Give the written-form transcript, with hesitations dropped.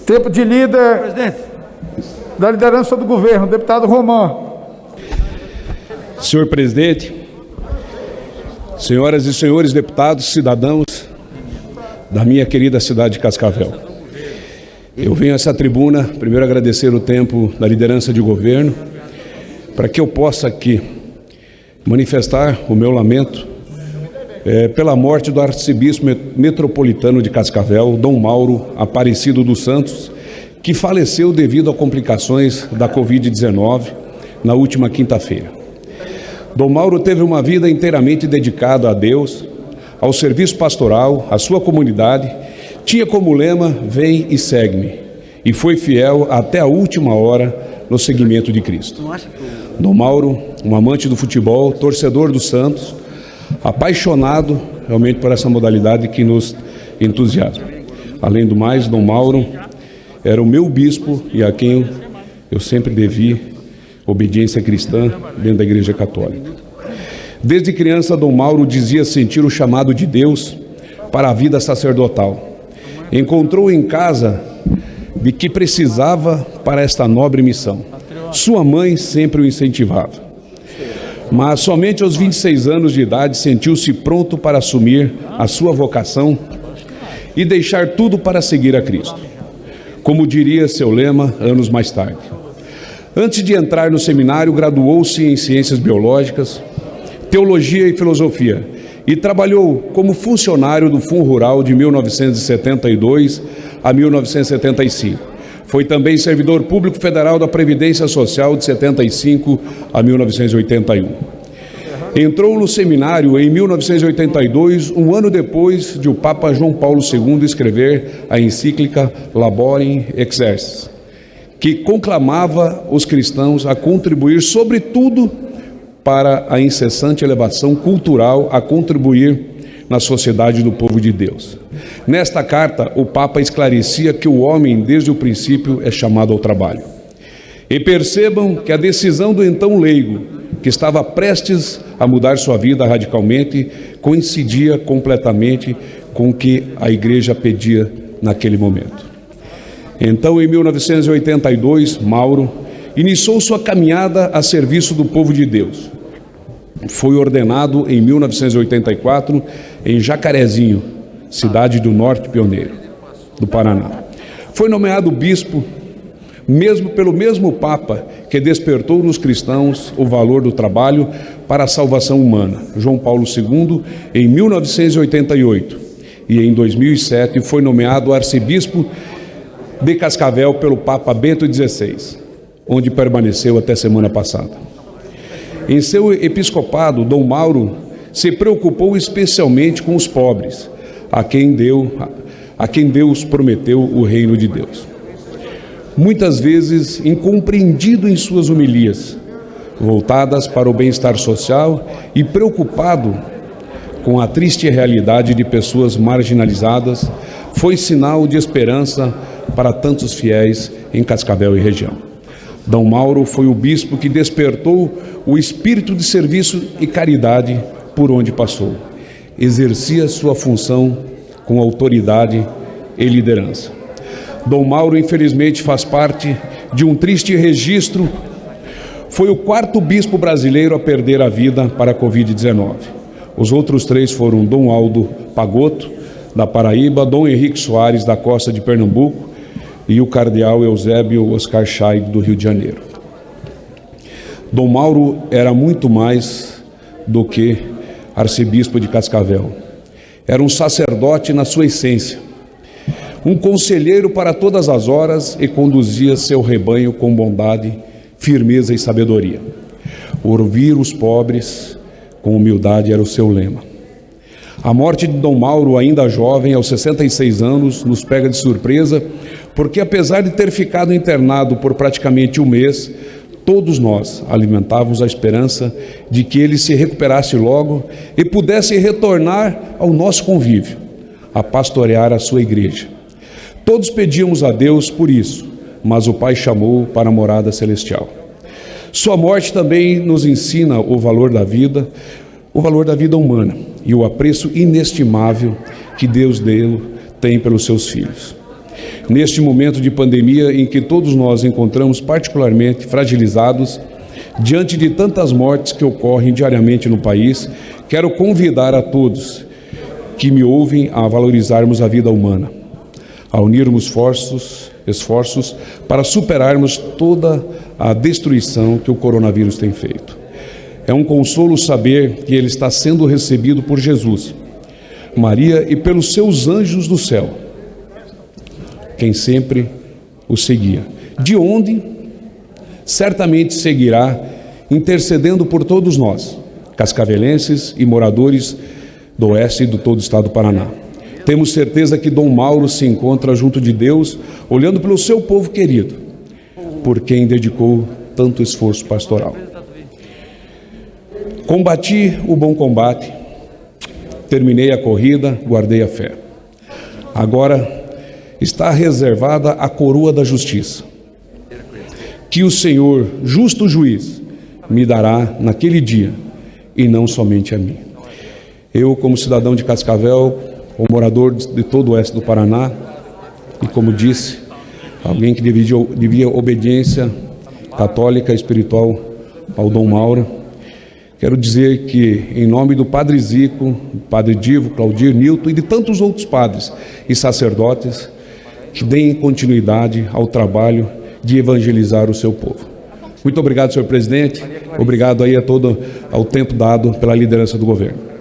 Tempo de líder, presidente, da liderança do governo, deputado Román. Senhor presidente, senhoras e senhores deputados, cidadãos da minha querida cidade de Cascavel, eu venho a essa tribuna primeiro agradecer o tempo da liderança de governo para que eu possa aqui manifestar o meu lamento pela morte do arcebispo metropolitano de Cascavel, Dom Mauro Aparecido dos Santos, que faleceu devido a complicações da Covid-19 na última quinta-feira. Dom Mauro teve uma vida inteiramente dedicada a Deus, ao serviço pastoral, à sua comunidade, tinha como lema, vem e segue-me, e foi fiel até a última hora no seguimento de Cristo. Dom Mauro, um amante do futebol, torcedor do Santos, apaixonado realmente por essa modalidade que nos entusiasma. Além do mais, Dom Mauro era o meu bispo e a quem eu sempre devi obediência cristã dentro da Igreja Católica. Desde criança, Dom Mauro dizia sentir o chamado de Deus para a vida sacerdotal. Encontrou em casa de que precisava para esta nobre missão. Sua mãe sempre o incentivava. Mas somente aos 26 anos de idade sentiu-se pronto para assumir a sua vocação e deixar tudo para seguir a Cristo. Como diria seu lema anos mais tarde. Antes de entrar no seminário, graduou-se em Ciências Biológicas, Teologia e Filosofia e trabalhou como funcionário do Fundo Rural de 1972 a 1975. Foi também servidor público federal da Previdência Social de 75 a 1981. Entrou no seminário em 1982, um ano depois de o Papa João Paulo II escrever a encíclica Laborem Exercis, que conclamava os cristãos a contribuir, sobretudo, para a incessante elevação cultural, a contribuir na sociedade do povo de Deus. Nesta carta, o Papa esclarecia que o homem, desde o princípio, é chamado ao trabalho. E percebam que a decisão do então leigo, que estava prestes a mudar sua vida radicalmente, coincidia completamente com o que a Igreja pedia naquele momento. Então, em 1982, Mauro iniciou sua caminhada a serviço do povo de Deus. Foi ordenado em 1984 em Jacarezinho, cidade do Norte Pioneiro, do Paraná. Foi nomeado bispo pelo mesmo Papa que despertou nos cristãos o valor do trabalho para a salvação humana, João Paulo II, em 1988. E em 2007 foi nomeado arcebispo de Cascavel pelo Papa Bento XVI, onde permaneceu até semana passada. Em seu episcopado, Dom Mauro se preocupou especialmente com os pobres, a quem Deus prometeu o reino de Deus. Muitas vezes incompreendido em suas homilias, voltadas para o bem-estar social e preocupado com a triste realidade de pessoas marginalizadas, foi sinal de esperança para tantos fiéis em Cascavel e região. Dom Mauro foi o bispo que despertou o espírito de serviço e caridade por onde passou. Exercia sua função com autoridade e liderança. Dom Mauro, infelizmente, faz parte de um triste registro. Foi o 4º bispo brasileiro a perder a vida para a Covid-19. Os outros 3 foram Dom Aldo Pagotto, da Paraíba, Dom Henrique Soares, da costa de Pernambuco, e o cardeal Eusébio Oscar Scheid, do Rio de Janeiro. Dom Mauro era muito mais do que arcebispo de Cascavel. Era um sacerdote na sua essência, um conselheiro para todas as horas e conduzia seu rebanho com bondade, firmeza e sabedoria. Ouvir os pobres com humildade era o seu lema. A morte de Dom Mauro, ainda jovem, aos 66 anos, nos pega de surpresa, porque apesar de ter ficado internado por praticamente um mês, todos nós alimentávamos a esperança de que ele se recuperasse logo e pudesse retornar ao nosso convívio, a pastorear a sua igreja. Todos pedíamos a Deus por isso, mas o Pai chamou para a morada celestial. Sua morte também nos ensina o valor da vida humana e o apreço inestimável que Deus tem pelos seus filhos. neste momento de pandemia em que todos nós encontramos particularmente fragilizados, diante de tantas mortes que ocorrem diariamente no país, quero convidar a todos que me ouvem a valorizarmos a vida humana, a unirmos esforços para superarmos toda a destruição que o coronavírus tem feito. É um consolo saber que ele está sendo recebido por Jesus, Maria e pelos seus anjos do céu, quem sempre o seguia, de onde certamente seguirá intercedendo por todos nós, cascavelenses e moradores do oeste e do todo o estado do Paraná. Temos certeza que Dom Mauro se encontra junto de Deus, olhando pelo seu povo querido, por quem dedicou tanto esforço pastoral. Combati o bom combate, terminei a corrida, guardei a fé. Agora está reservada a coroa da justiça, que o Senhor, justo juiz, me dará naquele dia, e não somente a mim. Eu, como cidadão de Cascavel, como morador de todo o oeste do Paraná, e como disse, alguém que devia obediência católica e espiritual ao Dom Mauro, quero dizer que, em nome do Padre Zico, Padre Divo, Claudir, Nilton e de tantos outros padres e sacerdotes, que deem continuidade ao trabalho de evangelizar o seu povo. Muito obrigado, senhor presidente. Obrigado aí ao tempo dado pela liderança do governo.